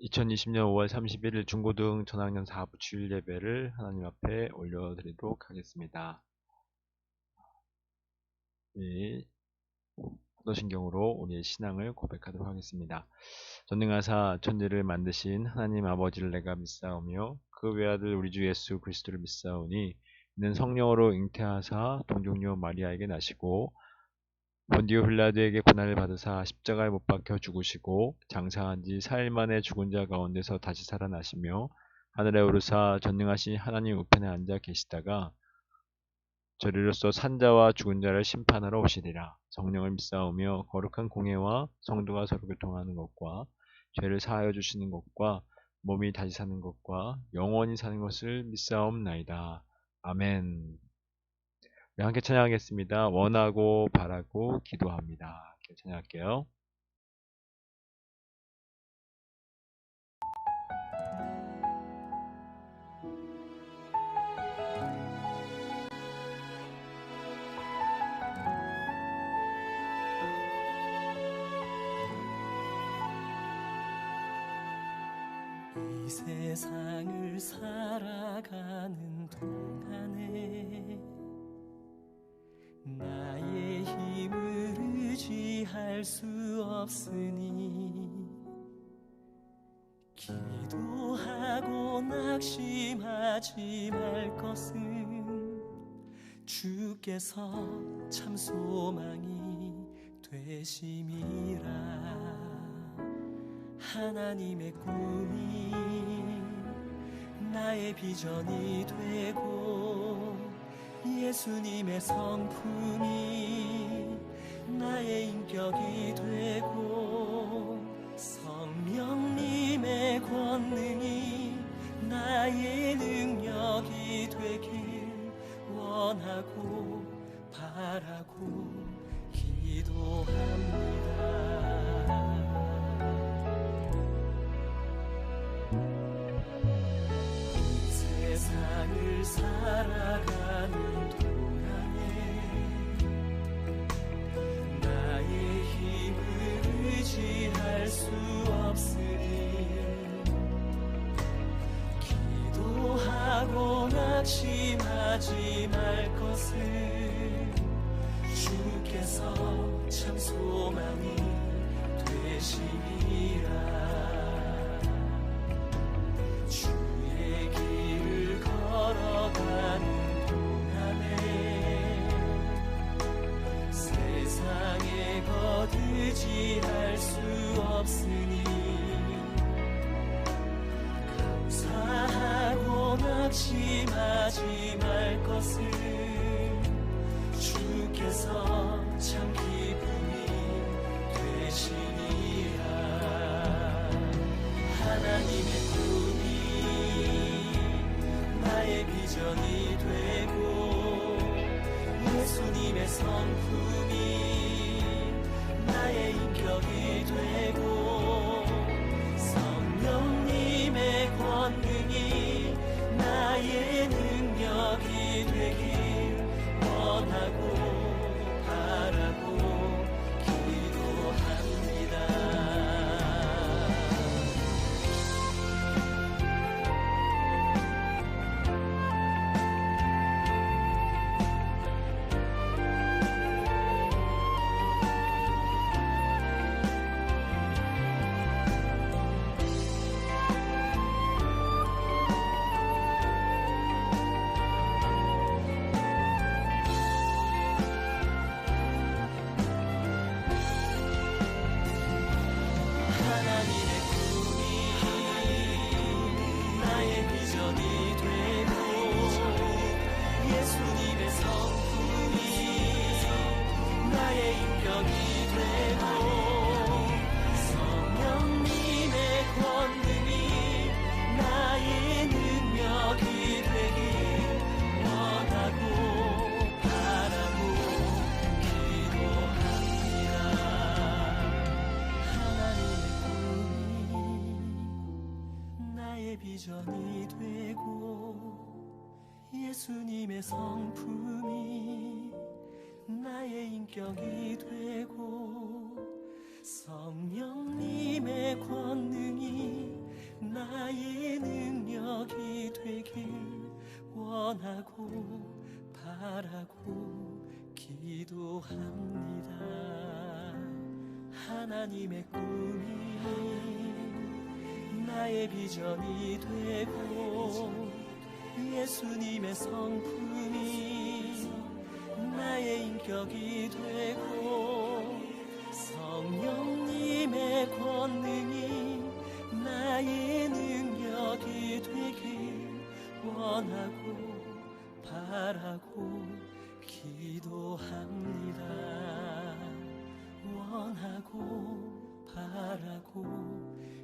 2020년 5월 31일 중고등 전학년 4부 주일 예배를 하나님 앞에 올려드리도록 하겠습니다. 사도신경으로 우리의 신앙을 고백하도록 하겠습니다. 전능하사 천지를 만드신 하나님 아버지를 내가 믿사오며 그 외아들 우리 주 예수 그리스도를 믿사오니 이는 성령으로 잉태하사 동정녀 마리아에게 나시고 본디오 빌라도에게 고난을 받으사 십자가에 못 박혀 죽으시고 장사한 지 4일 만에 죽은 자 가운데서 다시 살아나시며 하늘에 오르사 전능하신 하나님 우편에 앉아 계시다가 저리로서 산자와 죽은 자를 심판하러 오시리라. 성령을 믿사오며 거룩한 공예와 성도가 서로 교통하는 것과 죄를 사하여 주시는 것과 몸이 다시 사는 것과 영원히 사는 것을 믿사옵나이다. 아멘. 네, 함께 찬양하겠습니다. 원하고 바라고 기도합니다. 함께 찬양할게요. 이 세상을 살아가는 동안에 나의 힘을 의지할 수 없으니 기도하고 낙심하지 말 것은 주께서 참 소망이 되심이라. 하나님의 꿈이 나의 비전이 되고 예수님의 성품이 나의 인격이 되고 성령님의 권능이 나의 능력이 되길 원하고 바라고 기도합니다. 세상을 살아가는 동안에 나의 힘을 의지할 수 없으니 기도하고 낙심하지 말 것을 주께서 참 소망이 되시리라. 걸어가는 동안에 세상에 거두지할 수 없으니 감사하고 낙심하지 말 것을 주께서 참 기쁨이 되시니라. 하나님의 나의 비전이 되고 예수님의 성품이 나의 인격이 되고 성령님의 권능이 나의 능력이 되길 원하고 바라고 기도합니다. 비전이 되고 예수님의 성품이 나의 인격이 되고 성령님의 권능이 원하고 기도합니다. 하나님의 꿈이 나의 비전이 되고 예수님의 성품이 나의 인격이 되고 성령님의 권능이 나의 능력이 되길 원하고 바라고 기도합니다. 원하고 바라고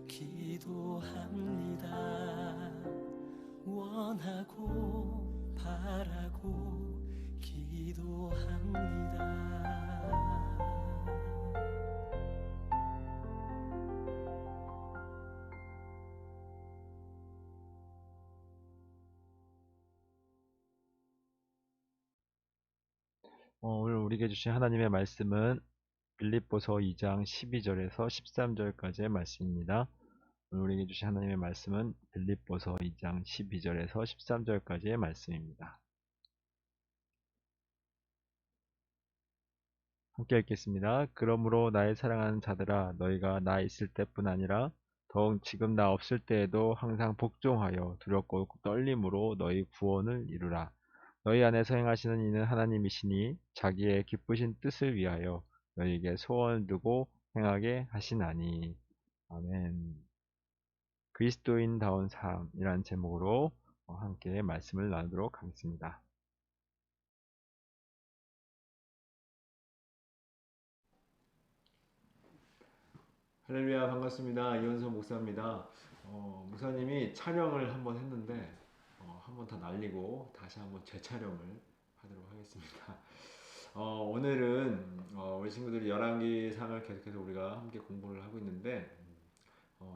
기도합니다. 원하고 바라고 기도합니다. 오늘 우리에게 주신 하나님의 말씀은 빌립보서 2장 12절에서 13절까지의 말씀입니다. 오늘 우리에게 주신 하나님의 말씀은 빌립보서 2장 12절에서 13절까지의 말씀입니다. 함께 읽겠습니다. 그러므로 나의 사랑하는 자들아, 너희가 나 있을 때뿐 아니라 더욱 지금 나 없을 때에도 항상 복종하여 두렵고 떨림으로 너희 구원을 이루라. 너희 안에서 행하시는 이는 하나님이시니 자기의 기쁘신 뜻을 위하여 너희에게 소원을 두고 행하게 하시나니. 아멘. 그리스도인다운 삶이라는 제목으로 함께 말씀을 나누도록 하겠습니다. 할렐루야, 반갑습니다. 이원선 목사입니다. 목사님이 촬영을 한번 했는데 한번 다 날리고 다시 한번 재촬영을 하도록 하겠습니다. 오늘은 우리 친구들이 열왕기상을 계속해서 우리가 함께 공부를 하고 있는데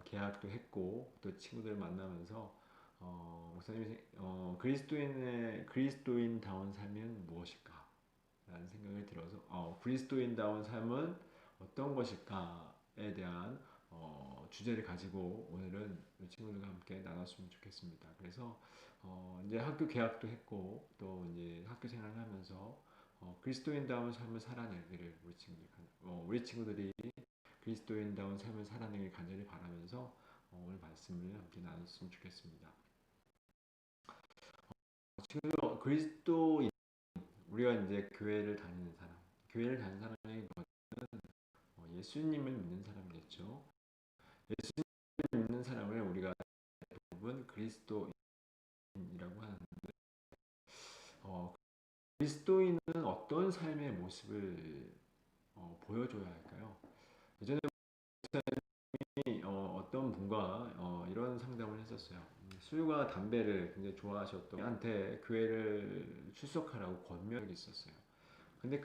계약도 했고 또 친구들을 만나면서 목사님이 그리스도인다운 삶은 무엇일까? 라는 생각이 들어서 그리스도인다운 삶은 어떤 것일까에 대한 주제를 가지고 오늘은 우리 친구들과 함께 나눴으면 좋겠습니다. 그래서 이제 학교 개학도 했고 또 이제 학교 생활을 하면서 그리스도인다운 삶을 살아내기를 우리 친구들이 그리스도인다운 삶을 살아내길 간절히 바라면서 오늘 말씀을 함께 나눴으면 좋겠습니다. 친구들, 그리스도인 우리가 이제 교회를 다니는 사람, 교회를 다니는 사람이 예수님을 믿는 사람이겠죠. 예수님을 믿는 사람을 우리가 대부분 그리스도인이라고 하는데, 그리스도인은 어떤 삶의 모습을 보여줘야 할까요? 예전에 어떤 분과 이런 상담을 했었어요. 술과 담배를 굉장히 좋아하셨던 분한테 교회를 출석하라고 권면이 있었어요. 근데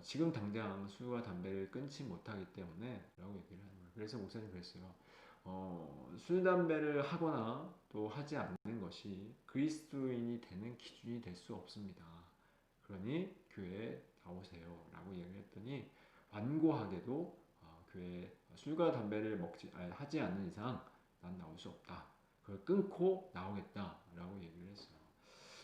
지금 당장 술과 담배를 끊지 못하기 때문에 라고 얘기를 하는 거예요. 그래서 목사님 그랬어요. 술, 담배를 하거나 또 하지 않는 것이 그리스도인이 되는 기준이 될 수 없습니다. 그러니 교회에 나오세요 라고 얘기를 했더니 완고하게도 교회에 술과 담배를 하지 않는 이상 난 나올 수 없다. 그걸 끊고 나오겠다 라고 얘기를 했어요.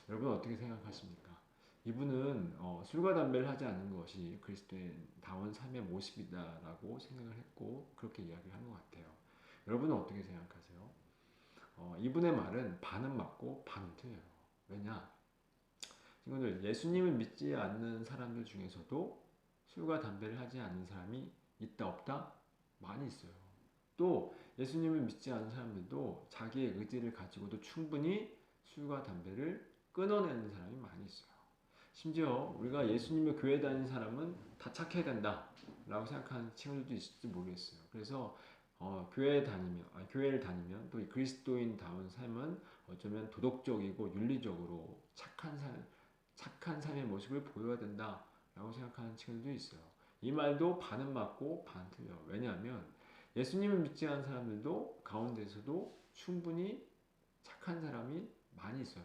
여러분 어떻게 생각하십니까? 이분은 술과 담배를 하지 않는 것이 그리스도인다운 삶의 모습이다라고 생각을 했고 그렇게 이야기를 한 것 같아요. 여러분은 어떻게 생각하세요? 이분의 말은 반은 맞고 반은 틀려요. 왜냐? 친구들, 예수님을 믿지 않는 사람들 중에서도 술과 담배를 하지 않는 사람이 있다 없다? 많이 있어요. 또 예수님을 믿지 않는 사람들도 자기의 의지를 가지고도 충분히 술과 담배를 끊어내는 사람이 많이 있어요. 심지어 우리가 예수님의 교회 다니는 사람은 다 착해야 된다 라고 생각하는 친구들도 있을지 모르겠어요. 그래서 교회를 다니면 또 그리스도인다운 삶은 어쩌면 도덕적이고 윤리적으로 착한 삶의 모습을 보여야 된다 라고 생각하는 친구들도 있어요. 이 말도 반은 맞고 반은 틀려요. 왜냐하면 예수님을 믿지 않는 사람들도 가운데서도 충분히 착한 사람이 많이 있어요.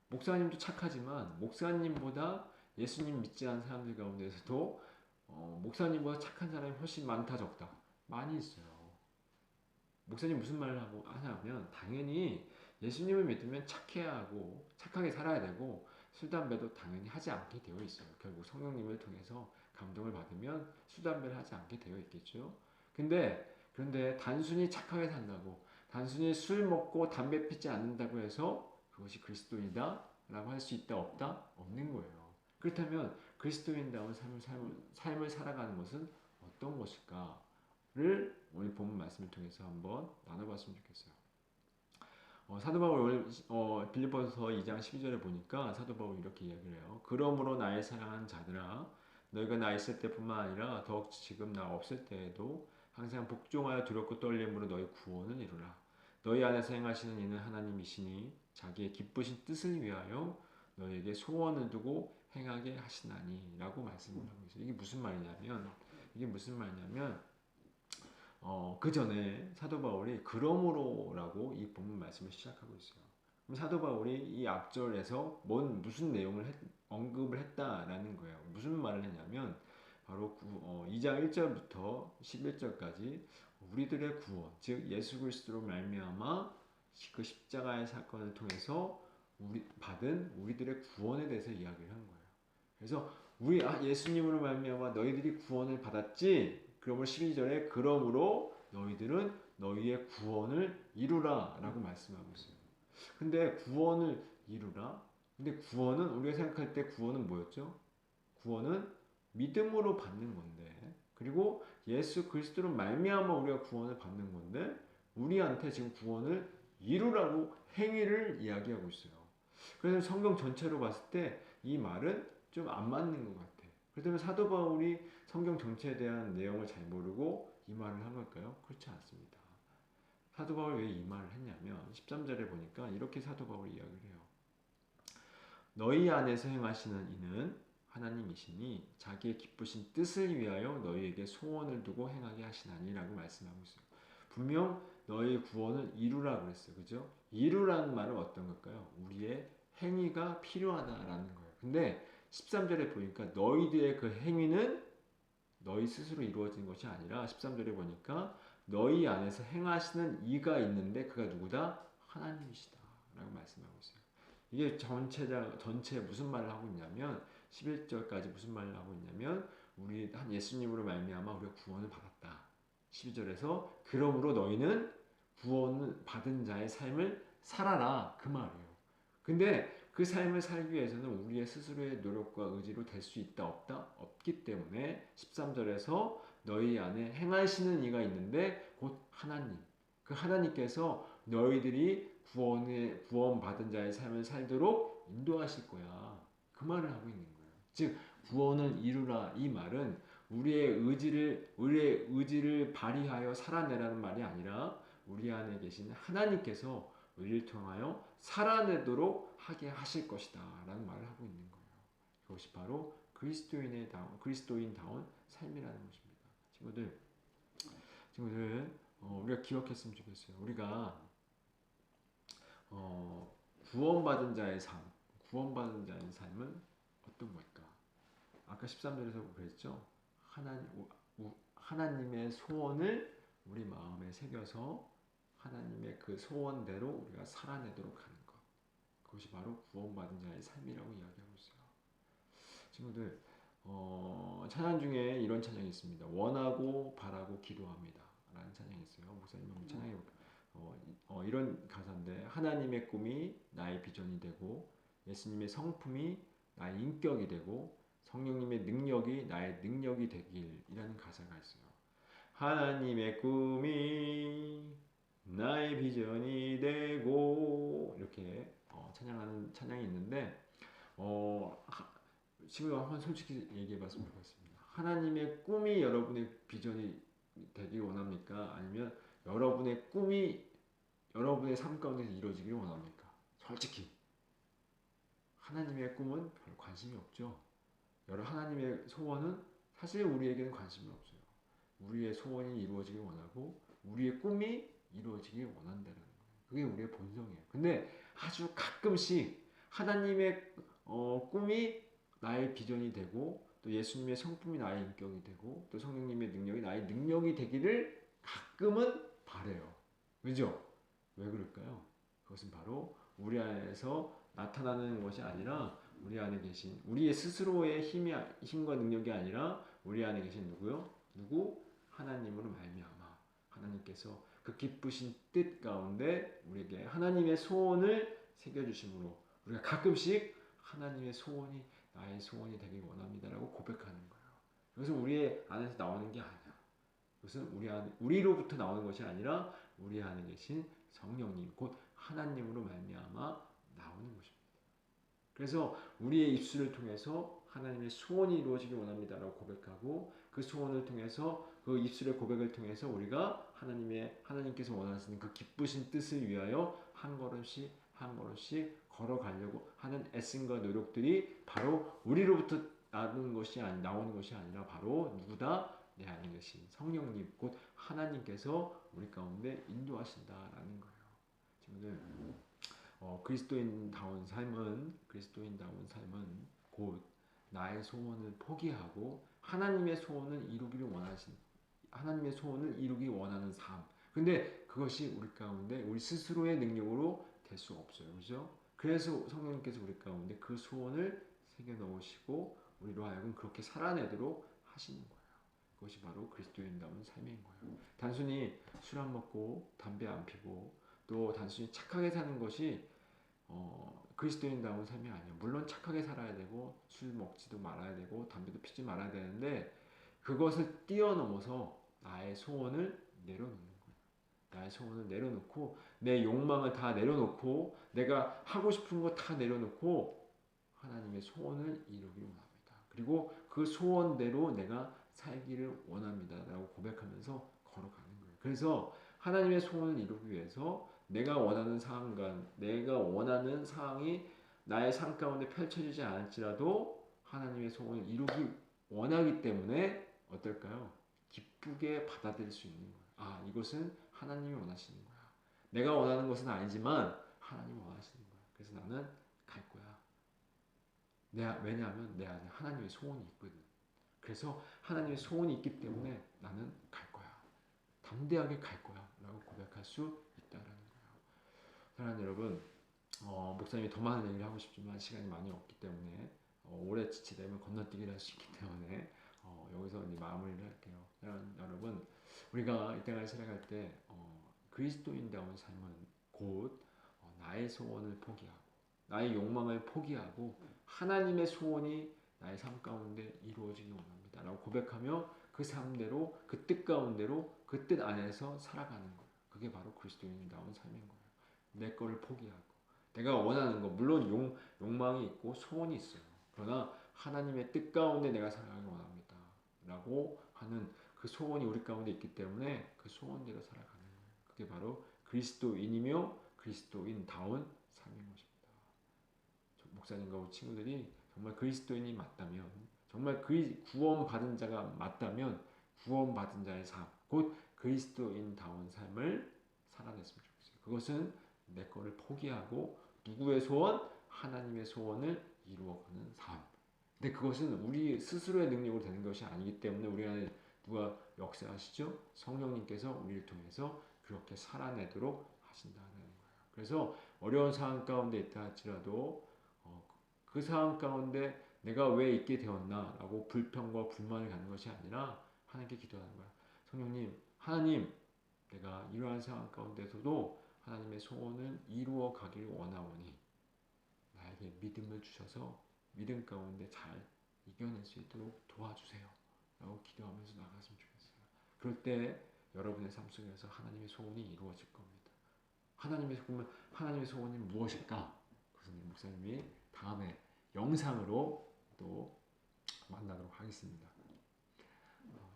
목사님도 착하지만 목사님보다 예수님 믿지 않는 사람들 가운데서도 목사님보다 착한 사람이 훨씬 많다 적다 많이 있어요. 목사님 무슨 말을 하냐면 당연히 예수님을 믿으면 착해야 하고 착하게 살아야 되고 술, 담배도 당연히 하지 않게 되어 있어요. 결국 성령님을 통해서 감동을 받으면 술, 담배를 하지 않게 되어 있겠죠. 그런데 단순히 착하게 산다고, 단순히 술 먹고 담배 피지 않는다고 해서 그것이 그리스도인이다 라고 할 수 있다 없다? 없는 거예요. 그렇다면 그리스도인다운 삶을 살아가는 것은 어떤 것일까를 오늘 본문 말씀을 통해서 한번 나눠봤으면 좋겠어요. 사도 바울 빌립보서 2장 12절에 보니까 사도 바울이 이렇게 이야기를 해요. 그러므로 나의 사랑하는 자들아, 너희가 나 있을 때뿐만 아니라 더욱 지금 나 없을 때에도 항상 복종하여 두렵고 떨림으로 너희 구원을 이루라. 너희 안에서 행하시는 이는 하나님이시니 자기의 기쁘신 뜻을 위하여 너희에게 소원을 두고 행하게 하시나니 라고 말씀을 하고 있어요. 이게 무슨 말이냐면 그 전에 사도 바울이 그러므로라고 이 본문 말씀을 시작하고 있어요. 그럼 사도 바울이 이 앞절에서 무슨 내용을 언급을 했다라는 거예요. 무슨 말을 했냐면 바로 2장 1절부터 11절까지 우리들의 구원, 즉 예수 그리스도로 말미암아 그 십자가의 사건을 통해서 받은 우리들의 구원에 대해서 이야기를 한 거예요. 그래서 예수님으로 말미암아 너희들이 구원을 받았지. 그러므로 12절에 그러므로 너희들은 너희의 구원을 이루라 라고 말씀하고 있어요. 근데 구원을 이루라? 근데 구원은 우리가 생각할 때 구원은 뭐였죠? 구원은 믿음으로 받는 건데, 그리고 예수 그리스도로 말미암아 우리가 구원을 받는 건데 우리한테 지금 구원을 이루라고 행위를 이야기하고 있어요. 그래서 성경 전체로 봤을 때 이 말은 좀 안 맞는 것 같아. 그렇다면 사도 바울이 성경 전체에 대한 내용을 잘 모르고 이 말을 한 걸까요? 그렇지 않습니다. 사도 바울이 왜 이 말을 했냐면 13절에 보니까 이렇게 사도 바울이 이야기를 해요. 너희 안에서 행하시는 이는 하나님이시니 자기의 기쁘신 뜻을 위하여 너희에게 소원을 두고 행하게 하시나니 라고 말씀하고 있어요. 분명 너희의 구원을 이루라 그랬어요. 그죠? 이루라는 말은 어떤 걸까요? 우리의 행위가 필요하다라는 거예요. 근데 13절에 보니까 너희들의 그 행위는 너희 스스로 이루어진 것이 아니라 13절에 보니까 너희 안에서 행하시는 이가 있는데 그가 누구다? 하나님이시다 라고 말씀하고 있어요. 이게 전체 무슨 말을 하고 있냐면 11절까지 무슨 말을 하고 있냐면 우리 한 예수님으로 말미암아 우리가 구원을 받았다. 12절에서 그러므로 너희는 구원을 받은 자의 삶을 살아라 그 말이에요. 근데 그 삶을 살기 위해서는 우리의 스스로의 노력과 의지로 될 수 있다 없다? 없기 때문에 13절에서 너희 안에 행하시는 이가 있는데 곧 하나님. 그 하나님께서 너희들이 구원받은 자의 삶을 살도록 인도하실 거야. 그 말을 하고 있는 거예요. 즉 구원을 이루라 이 말은 우리의 의지를 발휘하여 살아내라는 말이 아니라 우리 안에 계신 하나님께서 우리를 통하여 살아내도록 하게 하실 것이다 라는 말을 하고 있는 거예요. 그것이 바로 그리스도인다운 삶이라는 것입니다. 친구들 우리가 기억했으면 좋겠어요. 우리가 구원받은 자의 삶은 어떤 걸까? 아까 13절에서 그랬죠. 하나님의 소원을 우리 마음에 새겨서 하나님의 그 소원대로 우리가 살아내도록 하는 것. 그것이 바로 구원받은 자의 삶이라고 이야기하고 있어요. 친구들, 찬양 중에 이런 찬양이 있습니다. 원하고 바라고 기도합니다. 라는 찬양이 있어요. 목사님 한번 찬양해볼까요? 이런 가사인데 하나님의 꿈이 나의 비전이 되고 예수님의 성품이 나의 인격이 되고 성령님의 능력이 나의 능력이 되길이라는 가사가 있어요. 하나님의 꿈이 나의 비전이 되고 이렇게 찬양하는 찬양이 있는데 지금 한번 솔직히 얘기해봤으면 좋겠습니다. 하나님의 꿈이 여러분의 비전이 되길 원합니까? 아니면 여러분의 꿈이 여러분의 삶 가운데서 이루어지길 원합니까? 솔직히 하나님의 꿈은 별 관심이 없죠. 하나님의 소원은 사실 우리에게는 관심이 없어요. 우리의 소원이 이루어지길 원하고 우리의 꿈이 이루어지길 원한다는 거예요. 그게 우리의 본성이에요. 근데 아주 가끔씩 하나님의 꿈이 나의 비전이 되고 또 예수님의 성품이 나의 인격이 되고 또 성령님의 능력이 나의 능력이 되기를 가끔은 바래요. 그죠? 왜 그럴까요? 그것은 바로 우리 안에서 나타나는 것이 아니라 우리 안에 계신 우리의 스스로의 힘과 능력이 아니라 우리 안에 계신 누구요? 누구? 하나님으로 말미암아 하나님께서 그 기쁘신 뜻 가운데 우리에게 하나님의 소원을 새겨주심으로 우리가 가끔씩 하나님의 소원이 나의 소원이 되길 원합니다라고 고백하는 거예요. 이것은 우리 안에서 나오는 게 아니야. 이것은 우리로부터 나오는 것이 아니라 우리 안에 계신 성령님 곧 하나님으로 말미암아 나오는 것입니다. 그래서 우리의 입술을 통해서 하나님의 소원이 이루어지길 원합니다라고 고백하고 그 소원을 통해서 그 입술의 고백을 통해서 우리가 하나님께서 원하시는 그 기쁘신 뜻을 위하여 한 걸음씩 한 걸음씩 걸어가려고 하는 애씀과 노력들이 바로 우리로부터 나오는 것이 아니라 바로 누구다? 내 안에 계신 성령님 곧 하나님께서 우리 가운데 인도하신다라는 거예요. 친구들, 그리스도인다운 삶은 곧 나의 소원을 포기하고 하나님의 소원을 이루기 원하는 삶. 근데 그것이 우리 가운데 우리 스스로의 능력으로 될 수 없어요. 그죠? 그래서 성령님께서 우리 가운데 그 소원을 새겨 넣으시고 우리로 하여금 그렇게 살아내도록 하시는 거예요. 그것이 바로 그리스도인다운 삶인 거예요. 단순히 술 안 먹고 담배 안 피고 또 단순히 착하게 사는 것이 그리스도인다운 삶이 아니에요. 물론 착하게 살아야 되고 술 먹지도 말아야 되고 담배도 피지 말아야 되는데 그것을 뛰어넘어서 나의 소원을 내려놓는 거예요. 나의 소원을 내려놓고 내 욕망을 다 내려놓고 내가 하고 싶은 거 다 내려놓고 하나님의 소원을 이루기를 원합니다. 그리고 그 소원대로 내가 살기를 원합니다. 라고 고백하면서 걸어가는 거예요. 그래서 하나님의 소원을 이루기 위해서 내가 원하는 상황이 나의 삶 가운데 펼쳐지지 않을지라도 하나님의 소원을 이루기 원하기 때문에 어떨까요? 기쁘게 받아들일 수 있는 거예요. 아, 이것은 하나님이 원하시는 거야. 내가 원하는 것은 아니지만 하나님이 원하시는 거야. 그래서 나는 갈 거야. 왜냐하면 내 안에 하나님의 소원이 있거든. 그래서 하나님의 소원이 있기 때문에 나는 갈 거야. 담대하게 갈 거야. 라고 고백할 수 있다라는 거예요. 사랑하는 여러분, 목사님이 더 많은 얘기를 하고 싶지만 시간이 많이 없기 때문에 오래 지체되면 건너뛰기를 할 수 있기 때문에 여기서 이제 마무리를 할게요. 여러분, 우리가 이 땅을 살아갈 때 그리스도인다운 삶은 곧 나의 소원을 포기하고 나의 욕망을 포기하고 하나님의 소원이 나의 삶 가운데 이루어지기 원합니다. 라고 고백하며 그 삶대로 그 뜻 가운데로 그 뜻 안에서 살아가는 거예요. 그게 바로 그리스도인다운 삶인 거예요. 내 거를 포기하고 내가 원하는 거 물론 욕망이 있고 소원이 있어요. 그러나 하나님의 뜻 가운데 내가 살아가기 원합니다. 라고 하는 그 소원이 우리 가운데 있기 때문에 그 소원대로 살아가는 거예요. 그게 바로 그리스도인이며 그리스도인다운 삶인 것입니다. 목사님과 우리 친구들이 정말 그리스도인이 맞다면 정말 구원받은 자가 맞다면 구원받은 자의 삶, 곧 그리스도인다운 삶을 살아냈으면 좋겠어요. 그것은 내 거를 포기하고 누구의 소원? 하나님의 소원을 이루어가는 삶. 근데 그것은 우리 스스로의 능력으로 되는 것이 아니기 때문에 우리 안에 누가 역사하시죠? 성령님께서 우리를 통해서 그렇게 살아내도록 하신다는 거예요. 그래서 어려운 상황 가운데 있다 할지라도 그 상황 가운데 내가 왜 있게 되었나라고 불평과 불만을 갖는 것이 아니라 하나님께 기도하는 거야. 성령님, 하나님, 내가 이러한 상황 가운데서도 하나님의 소원을 이루어 가기를 원하오니 나에게 믿음을 주셔서 믿음 가운데 잘 이겨낼 수 있도록 도와주세요. 라고 기도하면서 나갔으면 좋겠어요. 그럴 때 여러분의 삶 속에서 하나님의 소원이 이루어질 겁니다. 하나님의 소원이 무엇일까? 그것은 목사님이 다음에 영상으로 또 만나도록 하겠습니다.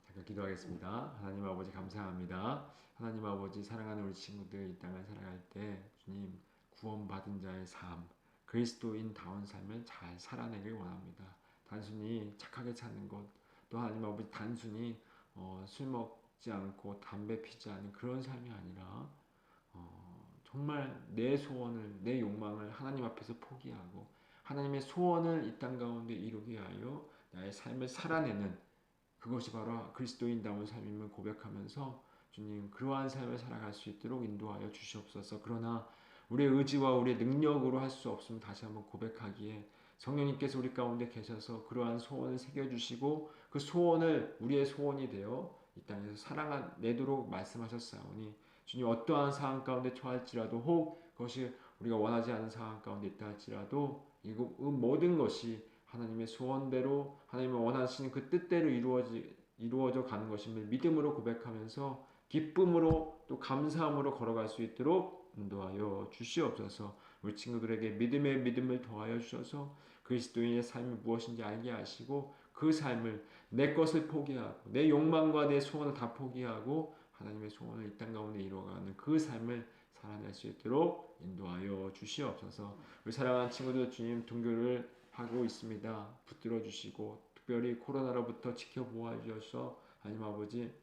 잠깐 기도하겠습니다. 하나님 아버지 감사합니다. 하나님 아버지 사랑하는 우리 친구들 이 땅을 살아갈 때 주님 구원받은 자의 삶, 그리스도인다운 삶을 잘 살아내길 원합니다. 단순히 착하게 사는 것, 또 하나님 아버지 단순히 술 먹지 않고 담배 피지 않는 그런 삶이 아니라 정말 내 소원을, 내 욕망을 하나님 앞에서 포기하고 하나님의 소원을 이 땅 가운데 이루기 위하여 나의 삶을 살아내는 그것이 바로 그리스도인다운 삶임을 고백하면서 주님 그러한 삶을 살아갈 수 있도록 인도하여 주시옵소서. 그러나 우리의 의지와 우리의 능력으로 할 수 없으면 다시 한번 고백하기에 성령님께서 우리 가운데 계셔서 그러한 소원을 새겨주시고 그 소원을 우리의 소원이 되어 이 땅에서 살아내도록 말씀하셨사오니 주님 어떠한 상황 가운데 처할지라도 혹 그것이 우리가 원하지 않는 상황 가운데 있다 할지라도 이 모든 것이 하나님의 소원대로 하나님의 원하시는 그 뜻대로 이루어져 가는 것임을 믿음으로 고백하면서 기쁨으로 또 감사함으로 걸어갈 수 있도록 인도하여 주시옵소서. 우리 친구들에게 믿음의 믿음을 더하여 주셔서 그리스도인의 삶이 무엇인지 알게 하시고 그 삶을 내 것을 포기하고 내 욕망과 내 소원을 다 포기하고 하나님의 소원을 이 땅 가운데 이루어가는 그 삶을 살아낼 수 있도록 인도하여 주시옵소서. 우리 사랑하는 친구들 주님 등교를 하고 있습니다. 붙들어 주시고 특별히 코로나로부터 지켜보아 주셔서 하나님 아버지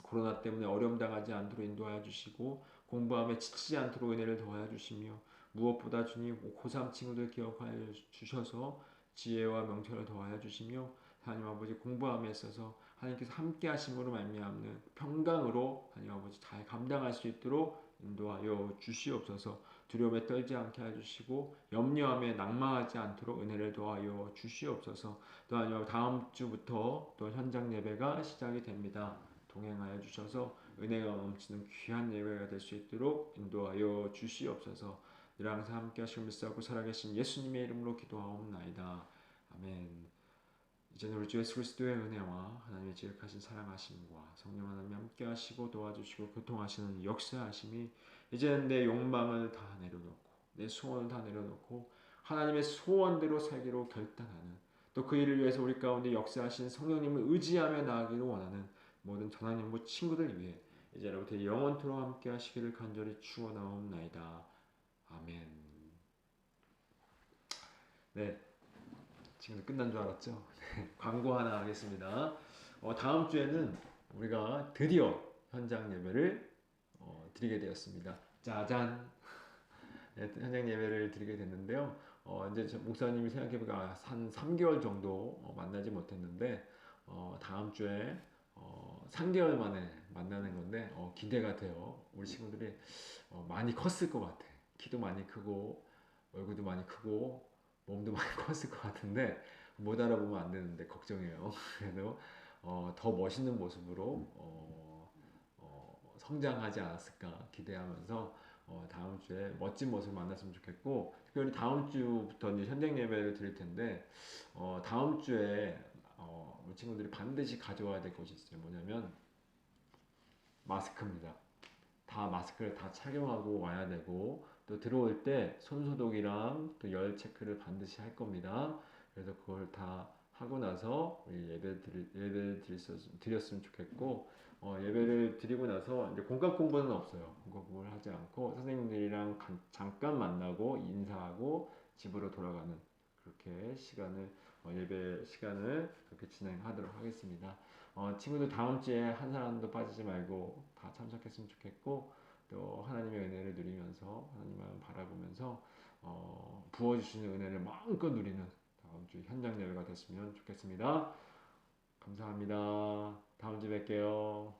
코로나 때문에 어려움 당하지 않도록 인도하여 주시고 공부함에 지치지 않도록 은혜를 더하여 주시며 무엇보다 주님 고3 친구들 기억하여 주셔서 지혜와 명철을 더하여 주시며 하나님 아버지 공부함에 있어서 하나님께서 함께 하심으로 말미암는 평강으로 하나님 아버지 잘 감당할 수 있도록 인도하여 주시옵소서. 두려움에 떨지 않게 해주시고 염려함에 낭망하지 않도록 은혜를 더하여 주시옵소서. 또 하나님 다음 주부터 또 현장 예배가 시작이 됩니다. 동행하여 주셔서 은혜가 넘치는 귀한 예배가 될 수 있도록 인도하여 주시옵소서. 늘 항상 함께 하시고 믿사오고 살아계신 예수님의 이름으로 기도하옵나이다. 아멘. 이제는 우리 주 예수 그리스도의 은혜와 하나님의 지극하신 사랑하심과 성령 하나님 함께 하시고 도와주시고 교통하시는 역사하심이 이제는 내 욕망을 다 내려놓고 내 소원을 다 내려놓고 하나님의 소원대로 살기로 결단하는 또 그 일을 위해서 우리 가운데 역사하신 성령님을 의지하며 나아가기를 원하는 모든 전학년부 친구들 위해 이제로부터 영원토록 함께 하시기를 간절히 축원하옵나이다. 아멘. 네, 지금 끝난 줄 알았죠? 광고 하나 하겠습니다. 다음 주에는 우리가 드디어 현장 예배를 드리게 되었습니다. 짜잔! 네, 현장 예배를 드리게 됐는데요. 이제 목사님이 생각해보니까 한 3개월 정도 만나지 못했는데 다음 주에 3개월 만에 만나는 건데 기대가 돼요. 우리 친구들이 많이 컸을 것 같아. 키도 많이 크고 얼굴도 많이 크고 몸도 많이 컸을 것 같은데 못 알아보면 안 되는데 걱정해요. 그래도 더 멋있는 모습으로 성장하지 않았을까 기대하면서 다음 주에 멋진 모습 만났으면 좋겠고 특별히 다음 주부터 이제 현장 예배를 드릴 텐데 다음 주에 우리 친구들이 반드시 가져와야 될 것이 있어요. 뭐냐면 마스크입니다. 다 마스크를 다 착용하고 와야 되고 또 들어올 때 손소독이랑 또 열 체크를 반드시 할 겁니다. 그래서 그걸 다 하고 나서 우리 예배를 드렸으면 좋겠고 예배를 드리고 나서 이제 공각 공부는 없어요. 공각 공부를 하지 않고 선생님들이랑 잠깐 만나고 인사하고 집으로 돌아가는 그렇게 시간을 예배 시간을 그렇게 진행하도록 하겠습니다. 친구들 다음 주에 한 사람도 빠지지 말고 다 참석했으면 좋겠고 또 하나님의 은혜를 누리면서 하나님만 바라보면서 부어주시는 은혜를 마음껏 누리는 다음 주 현장 예배가 됐으면 좋겠습니다. 감사합니다. 다음 주에 뵐게요.